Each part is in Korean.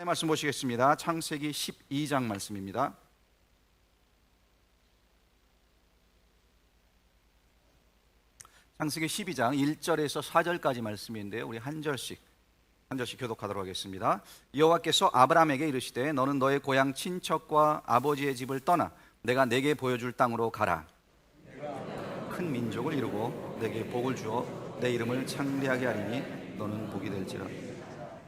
말씀 보시겠습니다. 창세기 12장 말씀입니다. 창세기 12장 1절에서 4절까지 말씀인데요, 우리 한 절씩 교독하도록 하겠습니다. 여호와께서 아브라함에게 이르시되 너는 너의 고향 친척과 아버지의 집을 떠나 내가 내게 보여줄 땅으로 가라. 큰 민족을 이루고 내게 복을 주어 내 이름을 창대하게 하리니 너는 복이 될지라.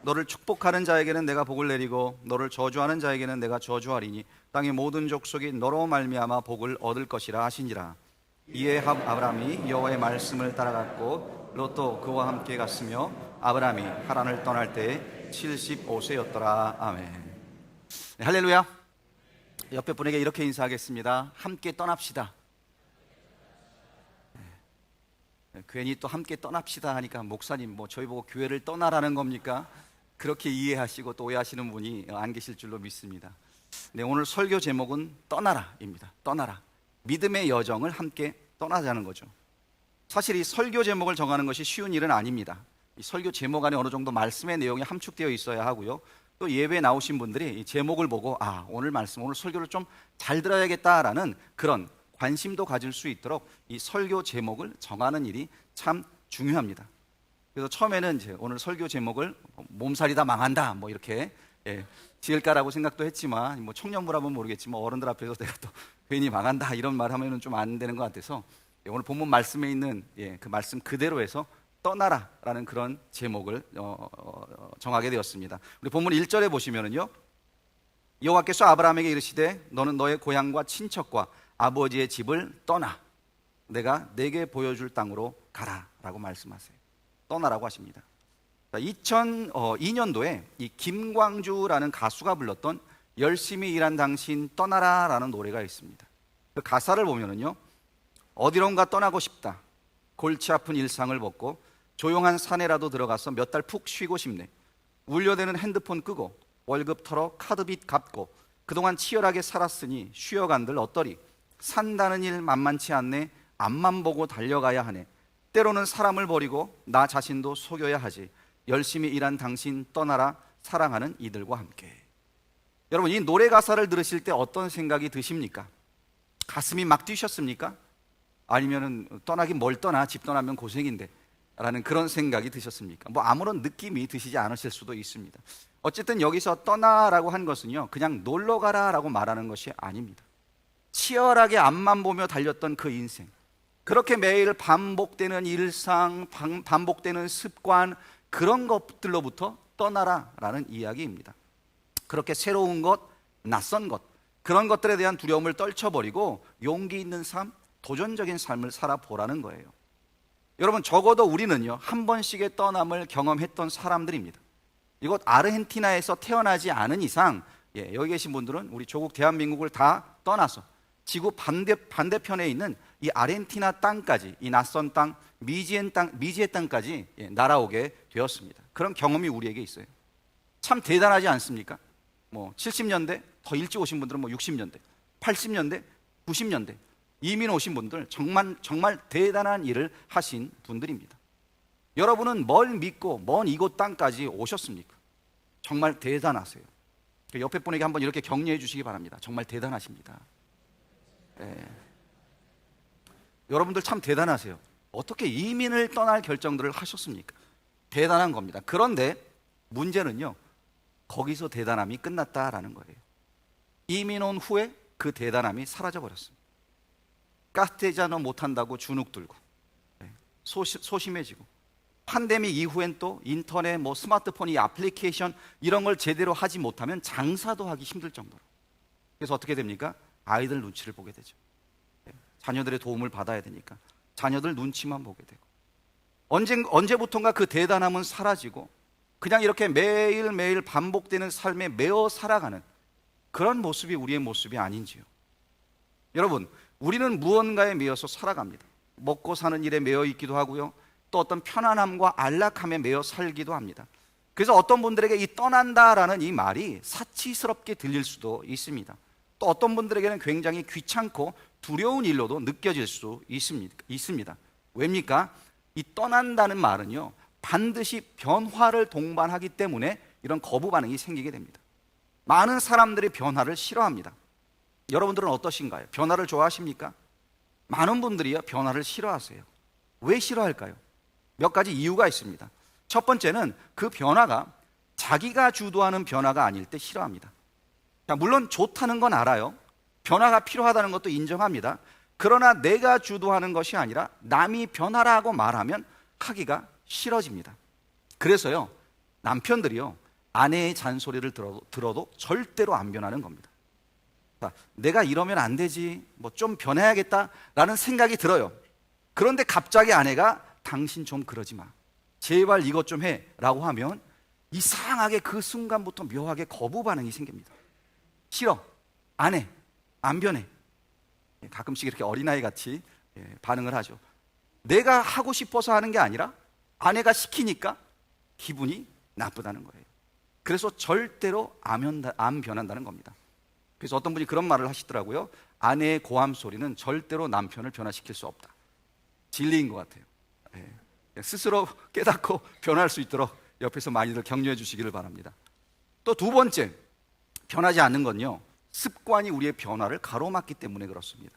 너를 축복하는 자에게는 내가 복을 내리고 너를 저주하는 자에게는 내가 저주하리니 땅의 모든 족속이 너로 말미암아 복을 얻을 것이라 하시니라. 이에 아브라함이 여호와의 말씀을 따라갔고 롯도 그와 함께 갔으며 아브라함이 하란을 떠날 때 75세였더라. 아멘. 네, 할렐루야. 옆에 분에게 이렇게 인사하겠습니다. 함께 떠납시다. 괜히 또 함께 떠납시다 하니까 목사님 저희 보고 교회를 떠나라는 겁니까? 그렇게 이해하시고 또 오해하시는 분이 안 계실 줄로 믿습니다. 네, 오늘 설교 제목은 떠나라입니다. 떠나라. 믿음의 여정을 함께 떠나자는 거죠. 사실 이 설교 제목을 정하는 것이 쉬운 일은 아닙니다. 이 설교 제목 안에 어느 정도 말씀의 내용이 함축되어 있어야 하고요, 또 예배에 나오신 분들이 이 제목을 보고 오늘 말씀, 오늘 설교를 좀 잘 들어야겠다라는 그런 관심도 가질 수 있도록 이 설교 제목을 정하는 일이 참 중요합니다. 그래서 처음에는 이제 오늘 설교 제목을 몸살이 다 망한다 이렇게 지을까라고 생각도 했지만 청년부라 하면 모르겠지만 어른들 앞에서 내가 또 괜히 망한다 이런 말 하면은 좀 안 되는 것 같아서 오늘 본문 말씀에 있는 그 말씀 그대로 해서 떠나라라는 그런 제목을 정하게 되었습니다. 우리 본문 1절에 보시면은요, 여호와께서 아브라함에게 이르시되 너는 너의 고향과 친척과 아버지의 집을 떠나 내가 내게 보여줄 땅으로 가라라고 말씀하세요. 떠나라고 하십니다. 2002년도에 이 김광주라는 가수가 불렀던 열심히 일한 당신 떠나라라는 노래가 있습니다. 그 가사를 보면은요, 어디론가 떠나고 싶다. 골치 아픈 일상을 벗고 조용한 산에라도 들어가서 몇 달 푹 쉬고 싶네. 울려대는 핸드폰 끄고 월급 털어 카드빚 갚고 그동안 치열하게 살았으니 쉬어간들 어떠리. 산다는 일 만만치 않네. 앞만 보고 달려가야 하네. 때로는 사람을 버리고 나 자신도 속여야 하지. 열심히 일한 당신 떠나라. 사랑하는 이들과 함께. 여러분, 이 노래 가사를 들으실 때 어떤 생각이 드십니까? 가슴이 막 뛰셨습니까? 아니면은 떠나긴 뭘 떠나, 집 떠나면 고생인데 라는 그런 생각이 드셨습니까? 아무런 느낌이 드시지 않으실 수도 있습니다. 어쨌든 여기서 떠나라고 한 것은요, 그냥 놀러 가라라고 말하는 것이 아닙니다. 치열하게 앞만 보며 달렸던 그 인생, 그렇게 매일 반복되는 일상, 반복되는 습관, 그런 것들로부터 떠나라라는 이야기입니다. 그렇게 새로운 것, 낯선 것, 그런 것들에 대한 두려움을 떨쳐버리고 용기 있는 삶, 도전적인 삶을 살아보라는 거예요. 여러분, 적어도 우리는요, 한 번씩의 떠남을 경험했던 사람들입니다. 이곳 아르헨티나에서 태어나지 않은 이상 여기 계신 분들은 우리 조국 대한민국을 다 떠나서 지구 반대편에 있는 이 아르헨티나 땅까지, 이 낯선 땅, 미지의 땅까지 날아오게 되었습니다. 그런 경험이 우리에게 있어요. 참 대단하지 않습니까? 70년대, 더 일찍 오신 분들은 60년대, 80년대, 90년대 이민 오신 분들 정말 대단한 일을 하신 분들입니다. 여러분은 뭘 믿고 먼 이곳 땅까지 오셨습니까? 정말 대단하세요. 옆에 분에게 한번 이렇게 격려해 주시기 바랍니다. 정말 대단하십니다. 여러분들 참 대단하세요. 어떻게 이민을 떠날 결정들을 하셨습니까? 대단한 겁니다. 그런데 문제는요, 거기서 대단함이 끝났다라는 거예요. 이민 온 후에 그 대단함이 사라져 버렸습니다. 카스테자노 못한다고 주눅 들고 소심해지고, 팬데믹 이후엔 또 인터넷, 스마트폰, 이 애플리케이션 이런 걸 제대로 하지 못하면 장사도 하기 힘들 정도로. 그래서 어떻게 됩니까? 아이들 눈치를 보게 되죠. 자녀들의 도움을 받아야 되니까 자녀들 눈치만 보게 되고, 언제부턴가 그 대단함은 사라지고 그냥 이렇게 매일매일 반복되는 삶에 매어 살아가는 그런 모습이 우리의 모습이 아닌지요. 여러분, 우리는 무언가에 매여서 살아갑니다. 먹고 사는 일에 매여 있기도 하고요, 또 어떤 편안함과 안락함에 매여 살기도 합니다. 그래서 어떤 분들에게 이 떠난다라는 이 말이 사치스럽게 들릴 수도 있습니다. 또 어떤 분들에게는 굉장히 귀찮고 두려운 일로도 느껴질 수 있습니다. 왜입니까? 이 떠난다는 말은요, 반드시 변화를 동반하기 때문에 이런 거부 반응이 생기게 됩니다. 많은 사람들이 변화를 싫어합니다. 여러분들은 어떠신가요? 변화를 좋아하십니까? 많은 분들이요, 변화를 싫어하세요. 왜 싫어할까요? 몇 가지 이유가 있습니다. 첫 번째는 그 변화가 자기가 주도하는 변화가 아닐 때 싫어합니다. 자, 물론 좋다는 건 알아요. 변화가 필요하다는 것도 인정합니다. 그러나 내가 주도하는 것이 아니라 남이 변화라고 말하면 하기가 싫어집니다. 그래서요, 남편들이요, 아내의 잔소리를 들어도 절대로 안 변하는 겁니다. 자, 내가 이러면 안 되지, 뭐 좀 변해야겠다라는 생각이 들어요. 그런데 갑자기 아내가 당신 좀 그러지 마, 제발 이것 좀 해 라고 하면 이상하게 그 순간부터 묘하게 거부 반응이 생깁니다. 싫어, 안 해, 안 변해. 가끔씩 이렇게 어린아이 같이 반응을 하죠. 내가 하고 싶어서 하는 게 아니라 아내가 시키니까 기분이 나쁘다는 거예요. 그래서 절대로 안 변한다는 겁니다. 그래서 어떤 분이 그런 말을 하시더라고요. 아내의 고함 소리는 절대로 남편을 변화시킬 수 없다. 진리인 것 같아요. 스스로 깨닫고 변할 수 있도록 옆에서 많이들 격려해 주시기를 바랍니다. 또 두 번째, 변하지 않는 건요, 습관이 우리의 변화를 가로막기 때문에 그렇습니다.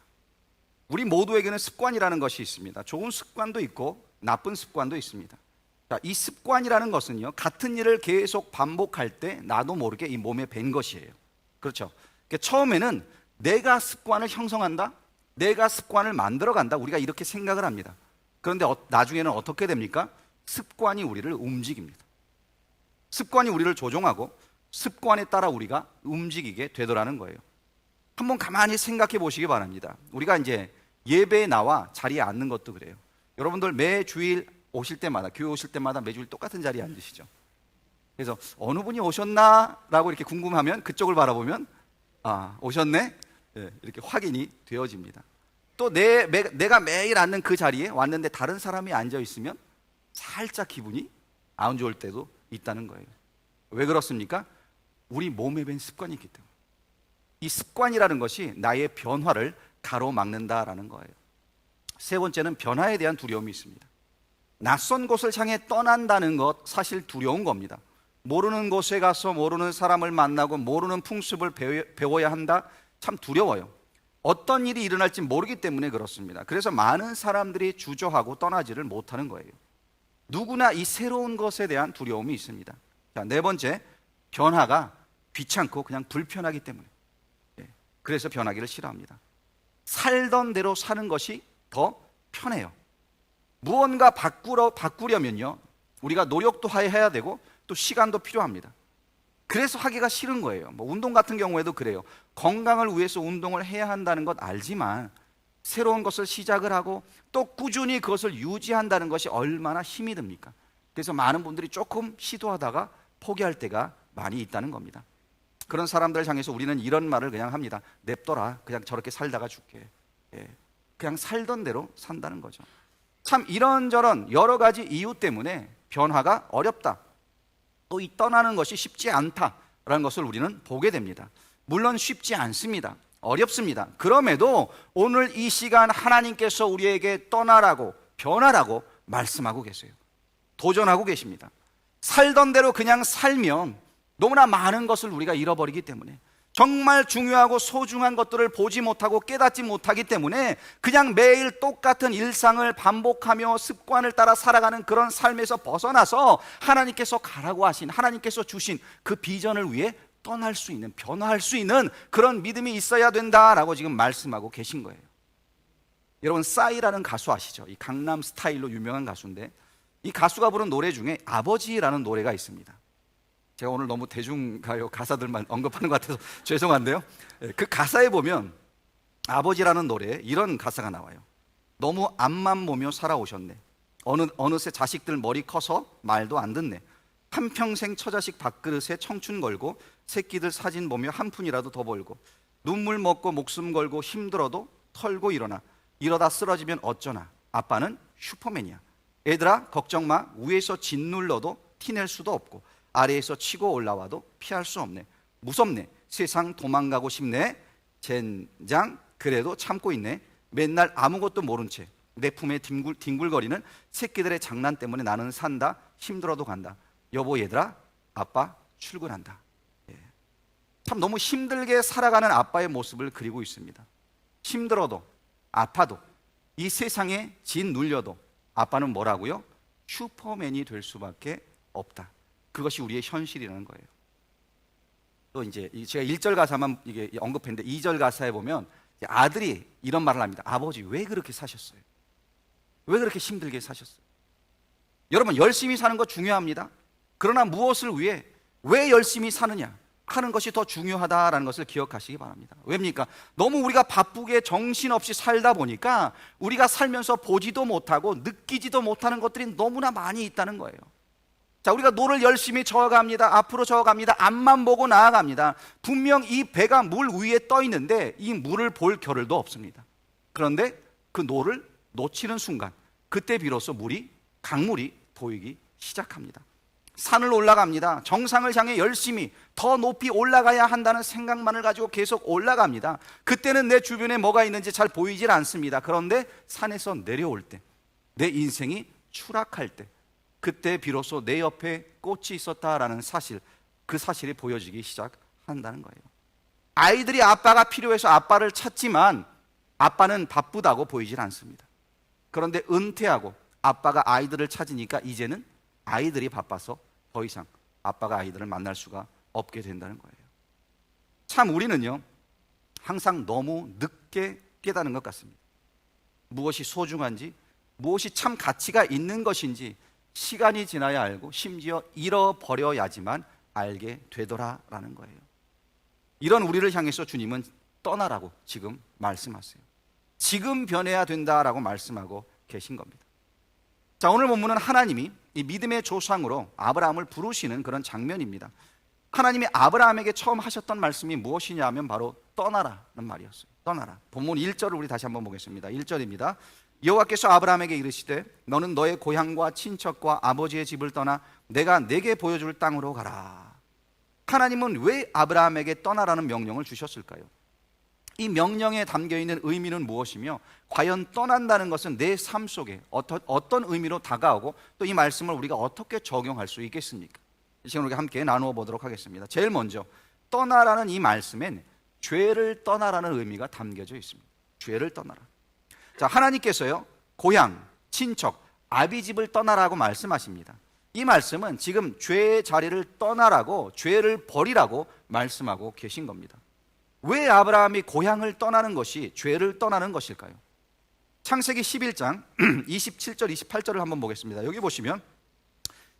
우리 모두에게는 습관이라는 것이 있습니다. 좋은 습관도 있고 나쁜 습관도 있습니다. 자, 이 습관이라는 것은요, 같은 일을 계속 반복할 때 나도 모르게 이 몸에 밴 것이에요. 그렇죠? 그러니까 처음에는 내가 습관을 형성한다, 내가 습관을 만들어간다, 우리가 이렇게 생각을 합니다. 그런데 나중에는 어떻게 됩니까? 습관이 우리를 움직입니다. 습관이 우리를 조종하고 습관에 따라 우리가 움직이게 되더라는 거예요. 한번 가만히 생각해 보시기 바랍니다. 우리가 이제 예배에 나와 자리에 앉는 것도 그래요. 여러분들 매 주일 오실 때마다, 교회 오실 때마다 매주일 똑같은 자리에 앉으시죠. 그래서 어느 분이 오셨나? 라고 이렇게 궁금하면 그쪽을 바라보면 아, 오셨네? 이렇게 확인이 되어집니다. 또 내가 매일 앉는 그 자리에 왔는데 다른 사람이 앉아 있으면 살짝 기분이 안 좋을 때도 있다는 거예요. 왜 그렇습니까? 우리 몸에 밴 습관이 있기 때문에. 이 습관이라는 것이 나의 변화를 가로막는다라는 거예요. 세 번째는 변화에 대한 두려움이 있습니다. 낯선 곳을 향해 떠난다는 것, 사실 두려운 겁니다. 모르는 곳에 가서 모르는 사람을 만나고 모르는 풍습을 배워야 한다? 참 두려워요. 어떤 일이 일어날지 모르기 때문에 그렇습니다. 그래서 많은 사람들이 주저하고 떠나지를 못하는 거예요. 누구나 이 새로운 것에 대한 두려움이 있습니다. 자, 네 번째, 변화가 귀찮고 그냥 불편하기 때문에. 그래서 변하기를 싫어합니다. 살던 대로 사는 것이 더 편해요. 무언가 바꾸려면요, 우리가 노력도 해야 되고 또 시간도 필요합니다. 그래서 하기가 싫은 거예요. 뭐 운동 같은 경우에도 그래요. 건강을 위해서 운동을 해야 한다는 것 알지만 새로운 것을 시작을 하고 또 꾸준히 그것을 유지한다는 것이 얼마나 힘이 듭니까? 그래서 많은 분들이 조금 시도하다가 포기할 때가 많이 있다는 겁니다. 그런 사람들을 향해서 우리는 이런 말을 그냥 합니다. 냅둬라, 그냥 저렇게 살다가 죽게. 그냥 살던 대로 산다는 거죠. 참 이런저런 여러 가지 이유 때문에 변화가 어렵다, 또 이 떠나는 것이 쉽지 않다라는 것을 우리는 보게 됩니다. 물론 쉽지 않습니다. 어렵습니다. 그럼에도 오늘 이 시간 하나님께서 우리에게 떠나라고, 변하라고 말씀하고 계세요. 도전하고 계십니다. 살던 대로 그냥 살면 너무나 많은 것을 우리가 잃어버리기 때문에, 정말 중요하고 소중한 것들을 보지 못하고 깨닫지 못하기 때문에 그냥 매일 똑같은 일상을 반복하며 습관을 따라 살아가는 그런 삶에서 벗어나서 하나님께서 가라고 하신, 하나님께서 주신 그 비전을 위해 떠날 수 있는, 변화할 수 있는 그런 믿음이 있어야 된다라고 지금 말씀하고 계신 거예요. 여러분, 싸이라는 가수 아시죠? 이 강남 스타일로 유명한 가수인데, 이 가수가 부른 노래 중에 아버지라는 노래가 있습니다. 제가 오늘 너무 대중가요 가사들만 언급하는 것 같아서 죄송한데요, 그 가사에 보면 아버지라는 노래에 이런 가사가 나와요. 너무 앞만 보며 살아오셨네. 어느새 자식들 머리 커서 말도 안 듣네. 한평생 처자식 밥그릇에 청춘 걸고 새끼들 사진 보며 한 푼이라도 더 벌고 눈물 먹고 목숨 걸고 힘들어도 털고 일어나. 이러다 쓰러지면 어쩌나. 아빠는 슈퍼맨이야. 얘들아 걱정 마. 위에서 짓눌러도 티낼 수도 없고 아래에서 치고 올라와도 피할 수 없네. 무섭네. 세상 도망가고 싶네. 젠장 그래도 참고 있네. 맨날 아무것도 모른 채 내 품에 뒹굴거리는 새끼들의 장난 때문에 나는 산다. 힘들어도 간다. 여보 얘들아 아빠 출근한다. 참 너무 힘들게 살아가는 아빠의 모습을 그리고 있습니다. 힘들어도 아파도 이 세상에 짓눌려도 아빠는 뭐라고요? 슈퍼맨이 될 수밖에 없다. 그것이 우리의 현실이라는 거예요. 또 이제 제가 1절 가사만 이게 언급했는데 2절 가사에 보면 아들이 이런 말을 합니다. 아버지 왜 그렇게 사셨어요? 왜 그렇게 힘들게 사셨어요? 여러분, 열심히 사는 거 중요합니다. 그러나 무엇을 위해 왜 열심히 사느냐 하는 것이 더 중요하다라는 것을 기억하시기 바랍니다. 왜입니까? 너무 우리가 바쁘게 정신없이 살다 보니까 우리가 살면서 보지도 못하고 느끼지도 못하는 것들이 너무나 많이 있다는 거예요. 자, 우리가 노를 열심히 저어갑니다. 앞으로 저어갑니다. 앞만 보고 나아갑니다. 분명 이 배가 물 위에 떠 있는데 이 물을 볼 겨를도 없습니다. 그런데 그 노를 놓치는 순간 그때 비로소 강물이 보이기 시작합니다. 산을 올라갑니다. 정상을 향해 열심히 더 높이 올라가야 한다는 생각만을 가지고 계속 올라갑니다. 그때는 내 주변에 뭐가 있는지 잘 보이질 않습니다. 그런데 산에서 내려올 때, 내 인생이 추락할 때, 그때 비로소 내 옆에 꽃이 있었다라는 사실, 그 사실이 보여지기 시작한다는 거예요. 아이들이 아빠가 필요해서 아빠를 찾지만 아빠는 바쁘다고 보이질 않습니다. 그런데 은퇴하고 아빠가 아이들을 찾으니까 이제는 아이들이 바빠서 더 이상 아빠가 아이들을 만날 수가 없게 된다는 거예요. 참 우리는요, 항상 너무 늦게 깨닫는 것 같습니다. 무엇이 소중한지, 무엇이 참 가치가 있는 것인지 시간이 지나야 알고 심지어 잃어버려야지만 알게 되더라라는 거예요. 이런 우리를 향해서 주님은 떠나라고 지금 말씀하세요. 지금 변해야 된다라고 말씀하고 계신 겁니다. 자, 오늘 본문은 하나님이 이 믿음의 조상으로 아브라함을 부르시는 그런 장면입니다. 하나님이 아브라함에게 처음 하셨던 말씀이 무엇이냐 하면 바로 떠나라는 말이었어요. 떠나라. 본문 1절을 우리 다시 한번 보겠습니다. 1절입니다. 여호와께서 아브라함에게 이르시되 너는 너의 고향과 친척과 아버지의 집을 떠나 내가 내게 보여줄 땅으로 가라. 하나님은 왜 아브라함에게 떠나라는 명령을 주셨을까요? 이 명령에 담겨있는 의미는 무엇이며 과연 떠난다는 것은 내 삶 속에 어떤 의미로 다가오고 또 이 말씀을 우리가 어떻게 적용할 수 있겠습니까? 이 시간 우리가 함께 나누어 보도록 하겠습니다. 제일 먼저 떠나라는 이 말씀엔 죄를 떠나라는 의미가 담겨져 있습니다. 죄를 떠나라. 자, 하나님께서요, 고향, 친척, 아비집을 떠나라고 말씀하십니다. 이 말씀은 지금 죄의 자리를 떠나라고, 죄를 버리라고 말씀하고 계신 겁니다. 왜 아브라함이 고향을 떠나는 것이 죄를 떠나는 것일까요? 창세기 11장 27절 28절을 한번 보겠습니다. 여기 보시면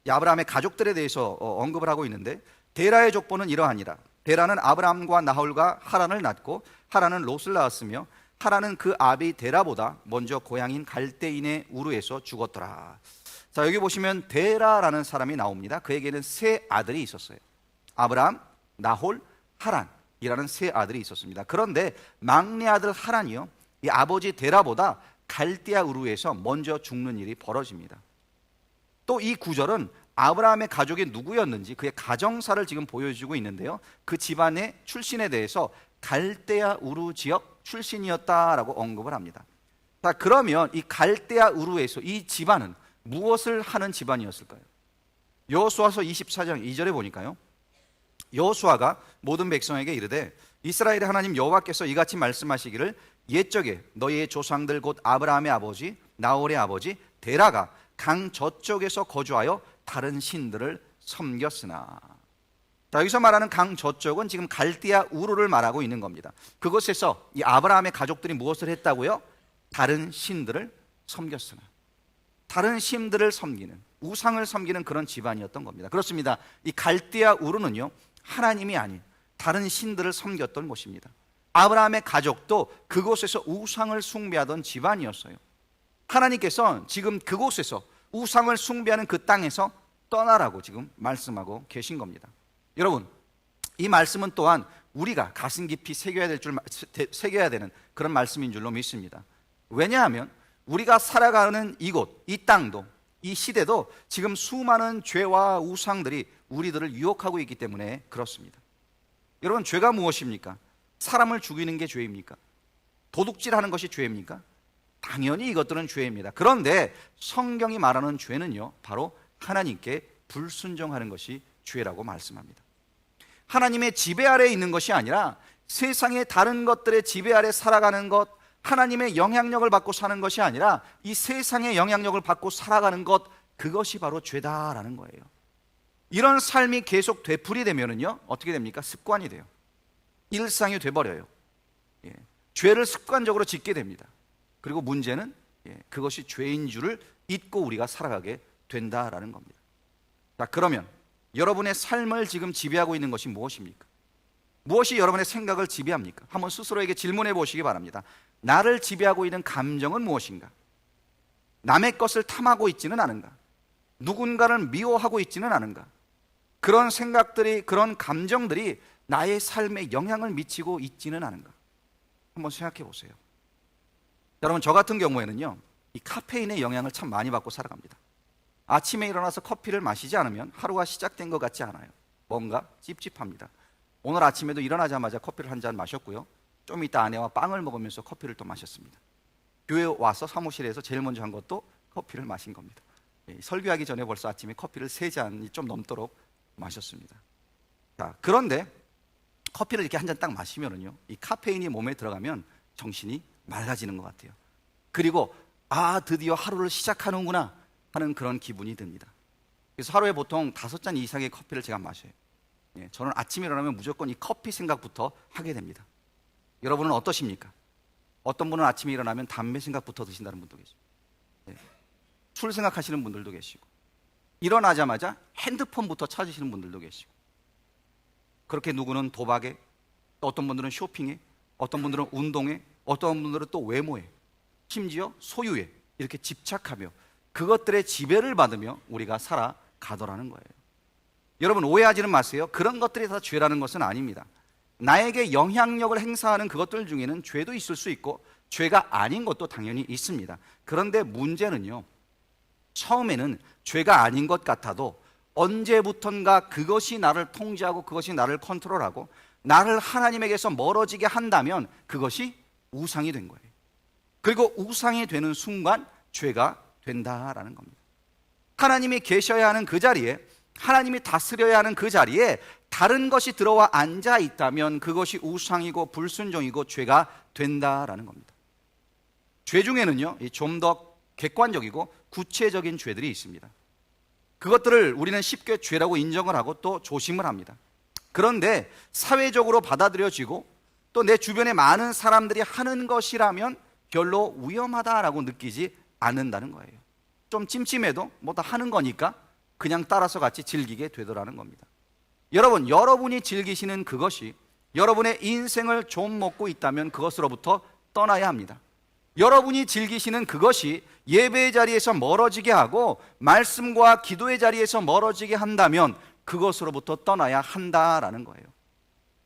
이 아브라함의 가족들에 대해서 언급을 하고 있는데, 데라의 족보는 이러하니라. 데라는 아브라함과 나홀과 하란을 낳고 하란은 롯을 낳았으며 하란은 그 아비 데라보다 먼저 고향인 갈대인의 우르에서 죽었더라. 자, 여기 보시면 데라라는 사람이 나옵니다. 그에게는 세 아들이 있었어요. 아브라함, 나홀, 하란이라는 세 아들이 있었습니다. 그런데 막내 아들 하란이요, 이 아버지 데라보다 갈대아 우르에서 먼저 죽는 일이 벌어집니다. 또 이 구절은 아브라함의 가족이 누구였는지 그의 가정사를 지금 보여주고 있는데요, 그 집안의 출신에 대해서 갈대아 우르 지역 출신이었다라고 언급을 합니다. 자, 그러면 이 갈대아 우르에서 이 집안은 무엇을 하는 집안이었을까요? 여호수아서 24장 2절에 보니까요, 여호수아가 모든 백성에게 이르되 이스라엘의 하나님 여호와께서 이같이 말씀하시기를 옛적에 너희의 조상들 곧 아브라함의 아버지 나홀의 아버지 데라가 강 저쪽에서 거주하여 다른 신들을 섬겼으나. 자, 여기서 말하는 강 저쪽은 지금 갈대아 우르를 말하고 있는 겁니다. 그곳에서 이 아브라함의 가족들이 무엇을 했다고요? 다른 신들을 섬겼으나. 다른 신들을 섬기는, 우상을 섬기는 그런 집안이었던 겁니다. 그렇습니다. 이 갈대아 우르는요, 하나님이 아닌 다른 신들을 섬겼던 곳입니다. 아브라함의 가족도 그곳에서 우상을 숭배하던 집안이었어요. 하나님께서 지금 그곳에서 우상을 숭배하는 그 땅에서 떠나라고 지금 말씀하고 계신 겁니다. 여러분, 이 말씀은 또한 우리가 가슴 깊이 새겨야 되는 그런 말씀인 줄로 믿습니다. 왜냐하면 우리가 살아가는 이곳, 이 땅도, 이 시대도 지금 수많은 죄와 우상들이 우리들을 유혹하고 있기 때문에 그렇습니다. 여러분, 죄가 무엇입니까? 사람을 죽이는 게 죄입니까? 도둑질하는 것이 죄입니까? 당연히 이것들은 죄입니다. 그런데 성경이 말하는 죄는요, 바로 하나님께 불순종하는 것이 죄라고 말씀합니다. 하나님의 지배 아래에 있는 것이 아니라 세상의 다른 것들의 지배 아래 살아가는 것, 하나님의 영향력을 받고 사는 것이 아니라 이 세상의 영향력을 받고 살아가는 것, 그것이 바로 죄다라는 거예요. 이런 삶이 계속 되풀이되면은요, 어떻게 됩니까? 습관이 돼요. 일상이 돼버려요. 예. 죄를 습관적으로 짓게 됩니다. 그리고 문제는 그것이 죄인 줄을 잊고 우리가 살아가게 된다라는 겁니다. 자, 그러면 여러분의 삶을 지금 지배하고 있는 것이 무엇입니까? 무엇이 여러분의 생각을 지배합니까? 한번 스스로에게 질문해 보시기 바랍니다. 나를 지배하고 있는 감정은 무엇인가? 남의 것을 탐하고 있지는 않은가? 누군가를 미워하고 있지는 않은가? 그런 생각들이, 그런 감정들이 나의 삶에 영향을 미치고 있지는 않은가? 한번 생각해 보세요. 여러분, 저 같은 경우에는요, 이 카페인의 영향을 참 많이 받고 살아갑니다. 아침에 일어나서 커피를 마시지 않으면 하루가 시작된 것 같지 않아요. 뭔가 찝찝합니다. 오늘 아침에도 일어나자마자 커피를 한 잔 마셨고요, 좀 이따 아내와 빵을 먹으면서 커피를 또 마셨습니다. 교회 와서 사무실에서 제일 먼저 한 것도 커피를 마신 겁니다. 설교하기 전에 벌써 아침에 커피를 3잔이 좀 넘도록 마셨습니다. 자, 그런데 커피를 이렇게 한 잔 딱 마시면은요, 이 카페인이 몸에 들어가면 정신이 맑아지는 것 같아요. 그리고 드디어 하루를 시작하는구나 하는 그런 기분이 듭니다. 그래서 하루에 보통 5잔 이상의 커피를 제가 마셔요. 저는 아침에 일어나면 무조건 이 커피 생각부터 하게 됩니다. 여러분은 어떠십니까? 어떤 분은 아침에 일어나면 담배 생각부터 드신다는 분도 계시고, 술 생각하시는 분들도 계시고, 일어나자마자 핸드폰부터 찾으시는 분들도 계시고, 그렇게 누구는 도박에, 또 어떤 분들은 쇼핑에, 어떤 분들은 운동에, 어떤 분들은 또 외모에, 심지어 소유에 이렇게 집착하며 그것들의 지배를 받으며 우리가 살아가더라는 거예요. 여러분, 오해하지는 마세요. 그런 것들이 다 죄라는 것은 아닙니다. 나에게 영향력을 행사하는 그것들 중에는 죄도 있을 수 있고 죄가 아닌 것도 당연히 있습니다. 그런데 문제는요, 처음에는 죄가 아닌 것 같아도 언제부턴가 그것이 나를 통제하고 그것이 나를 컨트롤하고 나를 하나님에게서 멀어지게 한다면 그것이 우상이 된 거예요. 그리고 우상이 되는 순간 죄가 된다라는 겁니다. 하나님이 계셔야 하는 그 자리에, 하나님이 다스려야 하는 그 자리에 다른 것이 들어와 앉아 있다면 그것이 우상이고 불순종이고 죄가 된다라는 겁니다. 죄 중에는요, 좀 더 객관적이고 구체적인 죄들이 있습니다. 그것들을 우리는 쉽게 죄라고 인정을 하고 또 조심을 합니다. 그런데 사회적으로 받아들여지고 또 내 주변에 많은 사람들이 하는 것이라면 별로 위험하다라고 느끼지 않는다는 거예요. 좀 찜찜해도 뭐 다 하는 거니까 그냥 따라서 같이 즐기게 되더라는 겁니다. 여러분, 여러분이 즐기시는 그것이 여러분의 인생을 좀 먹고 있다면 그것으로부터 떠나야 합니다. 여러분이 즐기시는 그것이 예배의 자리에서 멀어지게 하고 말씀과 기도의 자리에서 멀어지게 한다면 그것으로부터 떠나야 한다라는 거예요.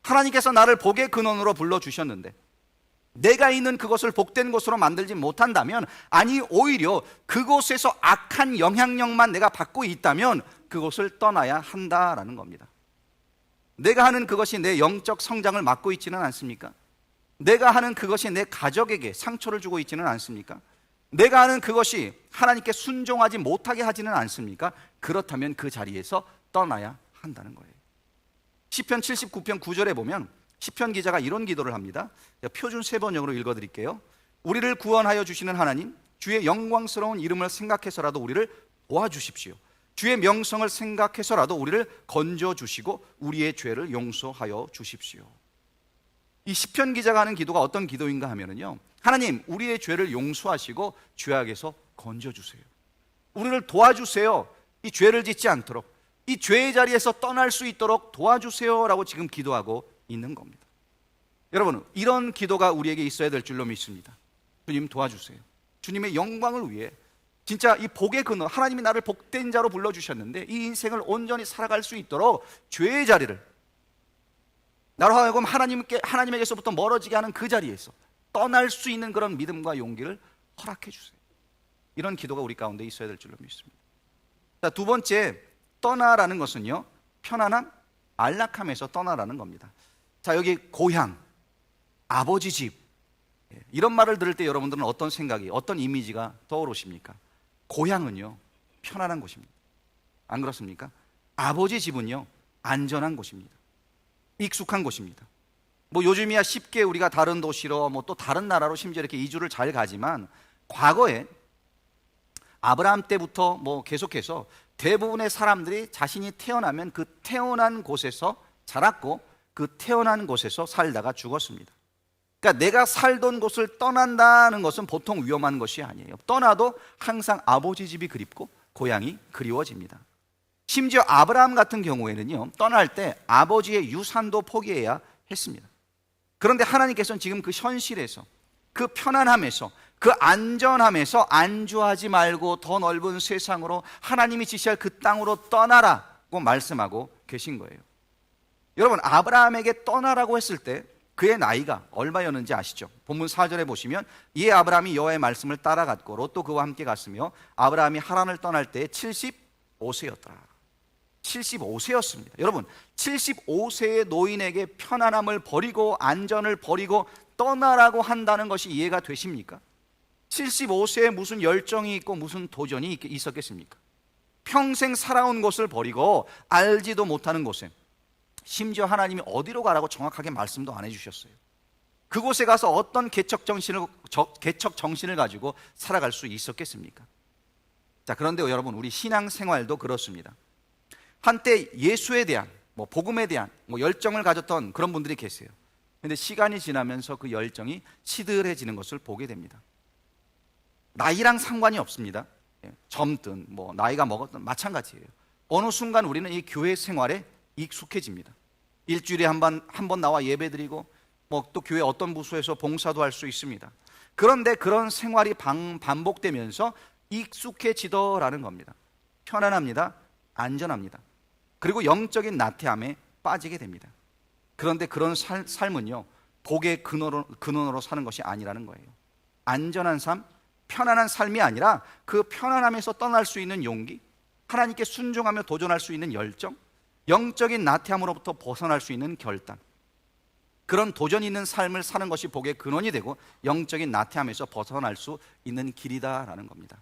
하나님께서 나를 복의 근원으로 불러주셨는데 내가 있는 그것을 복된 곳으로 만들지 못한다면, 아니 오히려 그곳에서 악한 영향력만 내가 받고 있다면 그곳을 떠나야 한다라는 겁니다. 내가 하는 그것이 내 영적 성장을 막고 있지는 않습니까? 내가 하는 그것이 내 가족에게 상처를 주고 있지는 않습니까? 내가 하는 그것이 하나님께 순종하지 못하게 하지는 않습니까? 그렇다면 그 자리에서 떠나야 한다는 거예요. 시편 79편 9절에 보면 시편 기자가 이런 기도를 합니다. 표준 세번역으로 읽어드릴게요. 우리를 구원하여 주시는 하나님, 주의 영광스러운 이름을 생각해서라도 우리를 도와주십시오. 주의 명성을 생각해서라도 우리를 건져주시고 우리의 죄를 용서하여 주십시오. 이 시편 기자가 하는 기도가 어떤 기도인가 하면요, 하나님, 우리의 죄를 용서하시고 죄악에서 건져주세요. 우리를 도와주세요. 이 죄를 짓지 않도록, 이 죄의 자리에서 떠날 수 있도록 도와주세요라고 지금 기도하고 있는 겁니다. 여러분, 이런 기도가 우리에게 있어야 될 줄로 믿습니다. 주님 도와주세요. 주님의 영광을 위해 진짜 이 복의 근원, 하나님이 나를 복된 자로 불러주셨는데 이 인생을 온전히 살아갈 수 있도록 죄의 자리를, 나로 하여금 하나님에게서부터 멀어지게 하는 그 자리에서 떠날 수 있는 그런 믿음과 용기를 허락해 주세요. 이런 기도가 우리 가운데 있어야 될 줄로 믿습니다. 자, 두 번째, 떠나라는 것은요, 편안함, 안락함에서 떠나라는 겁니다. 자, 여기 고향, 아버지 집, 이런 말을 들을 때 여러분들은 어떤 생각이, 어떤 이미지가 떠오르십니까? 고향은요, 편안한 곳입니다. 안 그렇습니까? 아버지 집은요, 안전한 곳입니다. 익숙한 곳입니다. 뭐 요즘이야 쉽게 우리가 다른 도시로 뭐 또 다른 나라로 심지어 이렇게 이주를 잘 가지만, 과거에 아브라함 때부터 뭐 계속해서 대부분의 사람들이 자신이 태어나면 그 태어난 곳에서 자랐고 그 태어난 곳에서 살다가 죽었습니다. 그러니까 내가 살던 곳을 떠난다는 것은 보통 위험한 것이 아니에요. 떠나도 항상 아버지 집이 그립고 고향이 그리워집니다. 심지어 아브라함 같은 경우에는요, 떠날 때 아버지의 유산도 포기해야 했습니다. 그런데 하나님께서는 지금 그 현실에서, 그 편안함에서, 그 안전함에서 안주하지 말고 더 넓은 세상으로, 하나님이 지시할 그 땅으로 떠나라고 말씀하고 계신 거예요. 여러분, 아브라함에게 떠나라고 했을 때 그의 나이가 얼마였는지 아시죠? 본문 4절에 보시면, 이에 아브라함이 여호와의 말씀을 따라갔고 롯도 그와 함께 갔으며 아브라함이 하란을 떠날 때 75세였더라. 75세였습니다. 여러분, 75세의 노인에게 편안함을 버리고 안전을 버리고 떠나라고 한다는 것이 이해가 되십니까? 75세에 무슨 열정이 있고 무슨 도전이 있었겠습니까? 평생 살아온 곳을 버리고 알지도 못하는 곳에, 심지어 하나님이 어디로 가라고 정확하게 말씀도 안 해주셨어요. 그곳에 가서 어떤 개척 정신을 가지고 살아갈 수 있었겠습니까? 자, 그런데 여러분, 우리 신앙생활도 그렇습니다. 한때 예수에 대한, 복음에 대한 열정을 가졌던 그런 분들이 계세요. 그런데 시간이 지나면서 그 열정이 시들해지는 것을 보게 됩니다. 나이랑 상관이 없습니다. 젊든 나이가 먹었든 마찬가지예요. 어느 순간 우리는 이 교회 생활에 익숙해집니다. 일주일에 한 번 나와 예배드리고 또 교회 어떤 부서에서 봉사도 할 수 있습니다. 그런데 그런 생활이 반복되면서 익숙해지더라는 겁니다. 편안합니다. 안전합니다. 그리고 영적인 나태함에 빠지게 됩니다. 그런데 그런 삶은요, 복의 근원으로 사는 것이 아니라는 거예요. 안전한 삶, 편안한 삶이 아니라 그 편안함에서 떠날 수 있는 용기, 하나님께 순종하며 도전할 수 있는 열정, 영적인 나태함으로부터 벗어날 수 있는 결단, 그런 도전 있는 삶을 사는 것이 복의 근원이 되고 영적인 나태함에서 벗어날 수 있는 길이다라는 겁니다.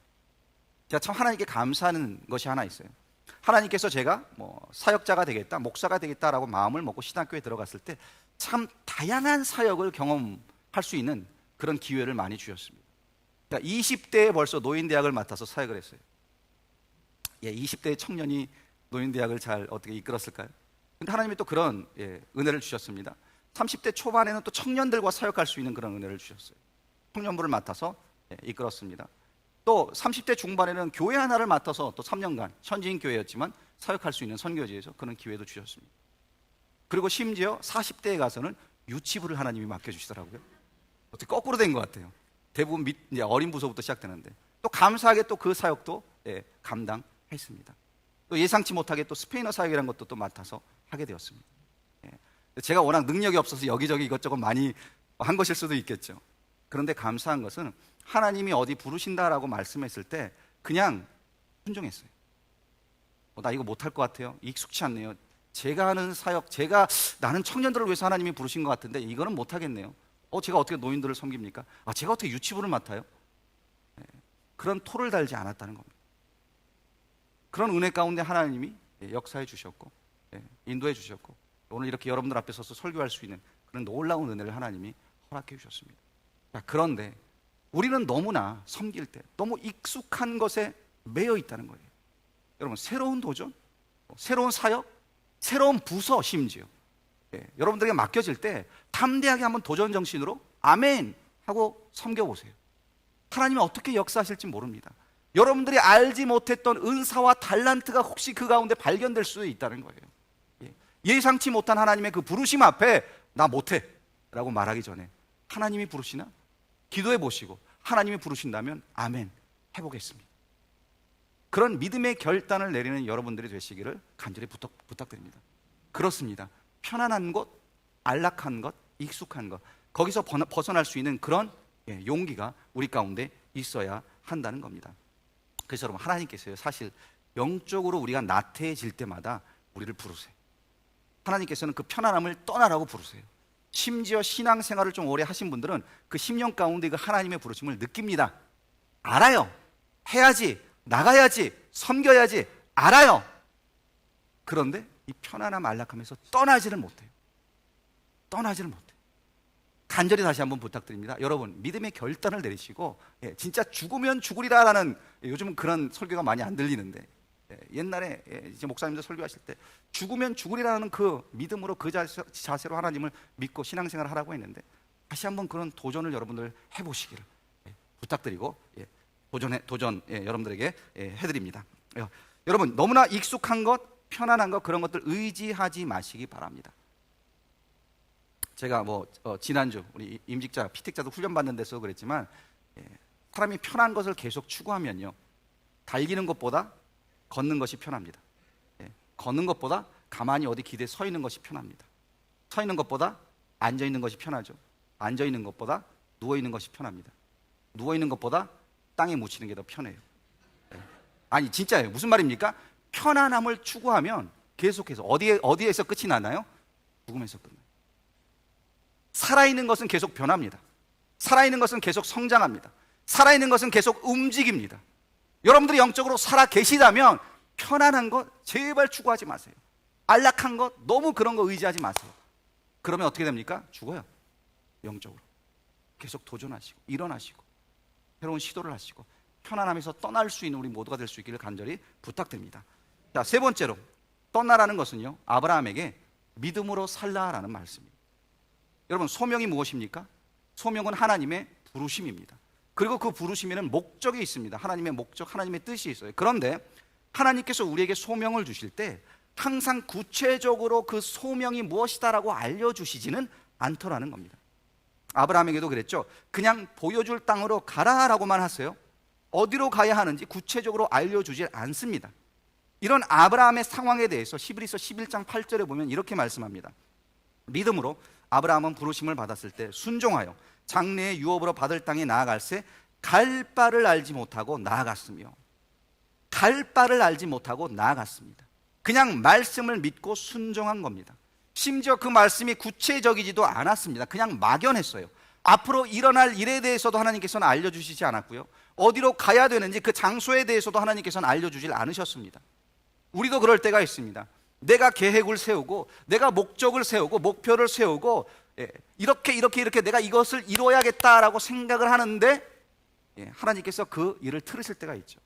제가 참 하나님께 감사하는 것이 하나 있어요. 하나님께서 제가 사역자가 되겠다, 목사가 되겠다라고 마음을 먹고 신학교에 들어갔을 때 참 다양한 사역을 경험할 수 있는 그런 기회를 많이 주셨습니다. 그러니까 20대에 벌써 노인대학을 맡아서 사역을 했어요. 20대의 청년이 노인대학을 잘 어떻게 이끌었을까요? 근데 하나님이 또 그런 은혜를 주셨습니다. 30대 초반에는 또 청년들과 사역할 수 있는 그런 은혜를 주셨어요. 청년부를 맡아서 이끌었습니다. 또 30대 중반에는 교회 하나를 맡아서 또 3년간 현지인 교회였지만 사역할 수 있는 선교지에서 그런 기회도 주셨습니다. 그리고 심지어 40대에 가서는 유치부를 하나님이 맡겨주시더라고요. 어떻게 거꾸로 된 것 같아요. 대부분 어린 부서부터 시작되는데, 또 감사하게 또 그 사역도 감당했습니다. 또 예상치 못하게 또 스페인어 사역이라는 것도 또 맡아서 하게 되었습니다. 제가 워낙 능력이 없어서 여기저기 이것저것 많이 한 것일 수도 있겠죠. 그런데 감사한 것은 하나님이 어디 부르신다라고 말씀했을 때 그냥 순종했어요. 나 이거 못할 것 같아요. 익숙치 않네요. 제가 하는 사역, 나는 청년들을 위해서 하나님이 부르신 것 같은데 이거는 못하겠네요. 제가 어떻게 노인들을 섬깁니까? 제가 어떻게 유치부를 맡아요? 그런 토를 달지 않았다는 겁니다. 그런 은혜 가운데 하나님이 역사해 주셨고 인도해 주셨고, 오늘 이렇게 여러분들 앞에 서서 설교할 수 있는 그런 놀라운 은혜를 하나님이 허락해 주셨습니다. 그런데 우리는 너무나 섬길 때 너무 익숙한 것에 매여 있다는 거예요. 여러분, 새로운 도전, 새로운 사역, 새로운 부서, 심지어 여러분들에게 맡겨질 때 담대하게 한번 도전 정신으로 아멘 하고 섬겨보세요. 하나님이 어떻게 역사하실지 모릅니다. 여러분들이 알지 못했던 은사와 달란트가 혹시 그 가운데 발견될 수도 있다는 거예요. 예상치 못한 하나님의 그 부르심 앞에 나 못해 라고 말하기 전에 하나님이 부르시나? 기도해 보시고 하나님이 부르신다면 아멘 해보겠습니다. 그런 믿음의 결단을 내리는 여러분들이 되시기를 간절히 부탁드립니다. 그렇습니다. 편안한 곳, 안락한 것, 익숙한 것, 거기서 벗어날 수 있는 그런 용기가 우리 가운데 있어야 한다는 겁니다. 그래서 여러분, 하나님께서요, 사실 영적으로 우리가 나태해질 때마다 우리를 부르세요. 하나님께서는 그 편안함을 떠나라고 부르세요. 심지어 신앙생활을 좀 오래 하신 분들은 그 10년 가운데 그 하나님의 부르심을 느낍니다. 알아요. 해야지, 나가야지, 섬겨야지, 알아요. 그런데 이 편안함 안락함에서 떠나지를 못해요. 떠나지를 못해. 간절히 다시 한번 부탁드립니다. 여러분, 믿음의 결단을 내리시고, 진짜 죽으면 죽으리라라는, 요즘은 그런 설교가 많이 안 들리는데, 옛날에 이제 목사님들 설교하실 때 죽으면 죽으리라는 그 믿음으로 그 자세로 하나님을 믿고 신앙생활을 하라고 했는데, 다시 한번 그런 도전을 여러분들 해보시기를 부탁드리고, 도전 여러분들에게 해드립니다. 여러분, 너무나 익숙한 것, 편안한 것, 그런 것들 의지하지 마시기 바랍니다. 제가 지난주 우리 임직자, 피택자도 훈련받는 데서 그랬지만, 사람이 편한 것을 계속 추구하면요, 달리는 것보다 걷는 것이 편합니다. 걷는 것보다 가만히 어디 기대에 서 있는 것이 편합니다. 서 있는 것보다 앉아 있는 것이 편하죠. 앉아 있는 것보다 누워 있는 것이 편합니다. 누워 있는 것보다 땅에 묻히는 게 더 편해요. 아니 진짜예요. 무슨 말입니까? 편안함을 추구하면 계속해서 어디에서 끝이 나나요? 죽음에서 끝나요. 살아있는 것은 계속 변합니다. 살아있는 것은 계속 성장합니다. 살아있는 것은 계속 움직입니다. 여러분들이 영적으로 살아 계시다면 편안한 것 제발 추구하지 마세요. 안락한 것 너무 그런 거 의지하지 마세요. 그러면 어떻게 됩니까? 죽어요. 영적으로 계속 도전하시고 일어나시고 새로운 시도를 하시고 편안함에서 떠날 수 있는 우리 모두가 될 수 있기를 간절히 부탁드립니다. 자, 세 번째로 떠나라는 것은요, 아브라함에게 믿음으로 살라라는 말씀입니다. 여러분, 소명이 무엇입니까? 소명은 하나님의 부르심입니다. 그리고 그 부르심에는 목적이 있습니다. 하나님의 목적, 하나님의 뜻이 있어요. 그런데 하나님께서 우리에게 소명을 주실 때 항상 구체적으로 그 소명이 무엇이다라고 알려주시지는 않더라는 겁니다. 아브라함에게도 그랬죠. 그냥 보여줄 땅으로 가라라고만 하세요. 어디로 가야 하는지 구체적으로 알려주질 않습니다. 이런 아브라함의 상황에 대해서 히브리서 11장 8절에 보면 이렇게 말씀합니다. 믿음으로 아브라함은 부르심을 받았을 때 순종하여 장래의 유업으로 받을 땅에 나아갈새 갈 바를 알지 못하고 나아갔으며, 갈 바를 알지 못하고 나아갔습니다. 그냥 말씀을 믿고 순종한 겁니다. 심지어 그 말씀이 구체적이지도 않았습니다. 그냥 막연했어요. 앞으로 일어날 일에 대해서도 하나님께서는 알려주시지 않았고요, 어디로 가야 되는지 그 장소에 대해서도 하나님께서는 알려주질 않으셨습니다. 우리도 그럴 때가 있습니다. 내가 계획을 세우고 내가 목적을 세우고 목표를 세우고 이렇게 내가 이것을 이루어야겠다라고 생각을 하는데 하나님께서 그 일을 틀으실 때가 있죠.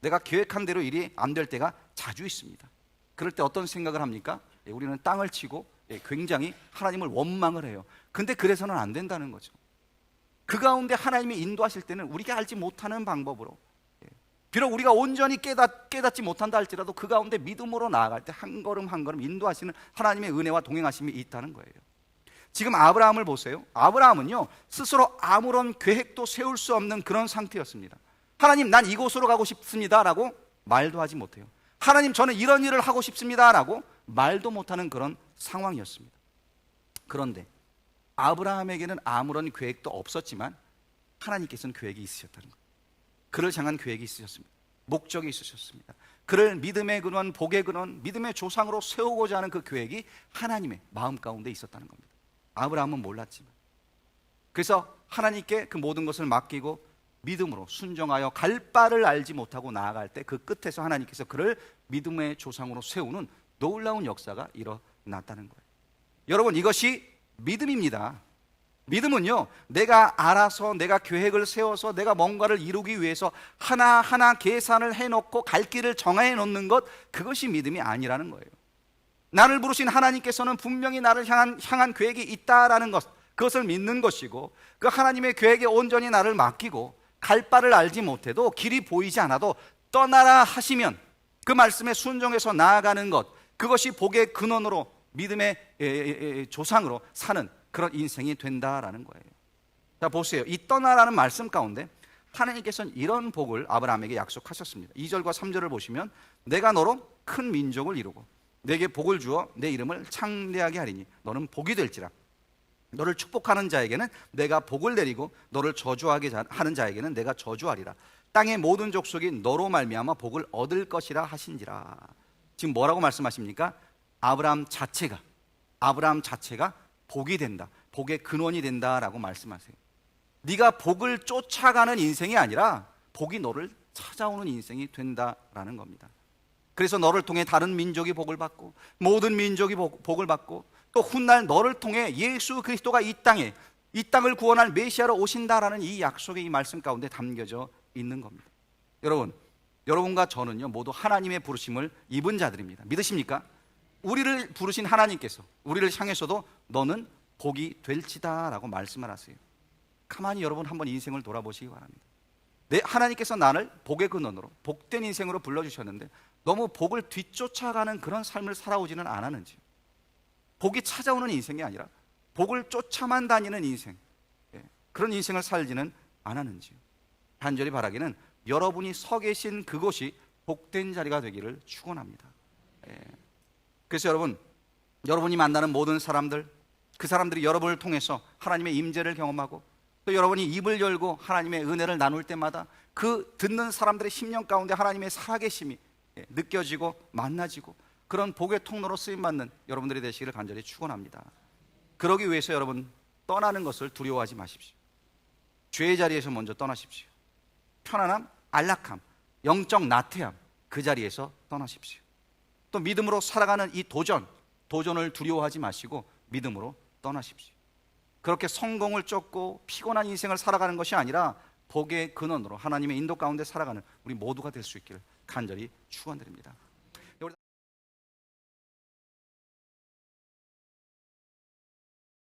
내가 계획한 대로 일이 안 될 때가 자주 있습니다. 그럴 때 어떤 생각을 합니까? 우리는 땅을 치고 굉장히 하나님을 원망을 해요. 근데 그래서는 안 된다는 거죠. 그 가운데 하나님이 인도하실 때는 우리가 알지 못하는 방법으로, 비록 우리가 온전히 깨닫지 못한다 할지라도 그 가운데 믿음으로 나아갈 때 한 걸음 한 걸음 인도하시는 하나님의 은혜와 동행하심이 있다는 거예요. 지금 아브라함을 보세요. 아브라함은요, 스스로 아무런 계획도 세울 수 없는 그런 상태였습니다. 하나님, 난 이곳으로 가고 싶습니다 라고 말도 하지 못해요. 하나님, 저는 이런 일을 하고 싶습니다 라고 말도 못하는 그런 상황이었습니다. 그런데 아브라함에게는 아무런 계획도 없었지만 하나님께서는 계획이 있으셨다는 거예요. 그를 향한 계획이 있으셨습니다. 목적이 있으셨습니다. 그를 믿음의 근원, 복의 근원, 믿음의 조상으로 세우고자 하는 그 계획이 하나님의 마음 가운데 있었다는 겁니다. 아브라함은 몰랐지만, 그래서 하나님께 그 모든 것을 맡기고 믿음으로 순종하여 갈 바를 알지 못하고 나아갈 때 그 끝에서 하나님께서 그를 믿음의 조상으로 세우는 놀라운 역사가 일어났다는 거예요. 여러분, 이것이 믿음입니다. 믿음은요, 내가 알아서 내가 계획을 세워서 내가 뭔가를 이루기 위해서 하나하나 계산을 해놓고 갈 길을 정해 놓는 것, 그것이 믿음이 아니라는 거예요. 나를 부르신 하나님께서는 분명히 나를 향한 계획이 있다라는 것, 그것을 믿는 것이고, 그 하나님의 계획에 온전히 나를 맡기고 갈 바를 알지 못해도 길이 보이지 않아도 떠나라 하시면 그 말씀에 순종해서 나아가는 것, 그것이 복의 근원으로 믿음의 조상으로 사는 그런 인생이 된다라는 거예요. 자, 보세요. 이 떠나라는 말씀 가운데 하나님께서는 이런 복을 아브라함에게 약속하셨습니다. 2절과 3절을 보시면 내가 너로 큰 민족을 이루고 내게 복을 주어 내 이름을 창대하게 하리니 너는 복이 될지라. 너를 축복하는 자에게는 내가 복을 내리고 너를 저주하게 하는 자에게는 내가 저주하리라. 땅의 모든 족속이 너로 말미암아 복을 얻을 것이라 하신지라. 지금 뭐라고 말씀하십니까? 아브라함 자체가 복이 된다, 복의 근원이 된다라고 말씀하세요. 네가 복을 쫓아가는 인생이 아니라 복이 너를 찾아오는 인생이 된다라는 겁니다. 그래서 너를 통해 다른 민족이 복을 받고 모든 민족이 복을 받고 또 훗날 너를 통해 예수 그리스도가 이 땅을 구원할 메시아로 오신다라는 이 약속의 이 말씀 가운데 담겨져 있는 겁니다. 여러분과 저는요 모두 하나님의 부르심을 입은 자들입니다. 믿으십니까? 우리를 부르신 하나님께서 우리를 향해서도 너는 복이 될지다 라고 말씀을 하세요. 가만히 여러분 한번 인생을 돌아보시기 바랍니다. 하나님께서 나를 복의 근원으로 복된 인생으로 불러주셨는데 너무 복을 뒤쫓아가는 그런 삶을 살아오지는 않았는지, 복이 찾아오는 인생이 아니라 복을 쫓아만 다니는 인생, 그런 인생을 살지는 않았는지요. 간절히 바라기는 여러분이 서 계신 그곳이 복된 자리가 되기를 축원합니다. 그래서 여러분이 만나는 모든 사람들, 그 사람들이 여러분을 통해서 하나님의 임재를 경험하고 또 여러분이 입을 열고 하나님의 은혜를 나눌 때마다 그 듣는 사람들의 심령 가운데 하나님의 살아계심이 느껴지고 만나지고 그런 복의 통로로 쓰임받는 여러분들이 되시기를 간절히 축원합니다. 그러기 위해서 여러분 떠나는 것을 두려워하지 마십시오. 죄의 자리에서 먼저 떠나십시오. 편안함, 안락함, 영적 나태함, 그 자리에서 떠나십시오. 또 믿음으로 살아가는 이 도전을 두려워하지 마시고 믿음으로 떠나십시오. 그렇게 성공을 쫓고 피곤한 인생을 살아가는 것이 아니라 복의 근원으로 하나님의 인도 가운데 살아가는 우리 모두가 될 수 있기를 간절히 축원드립니다.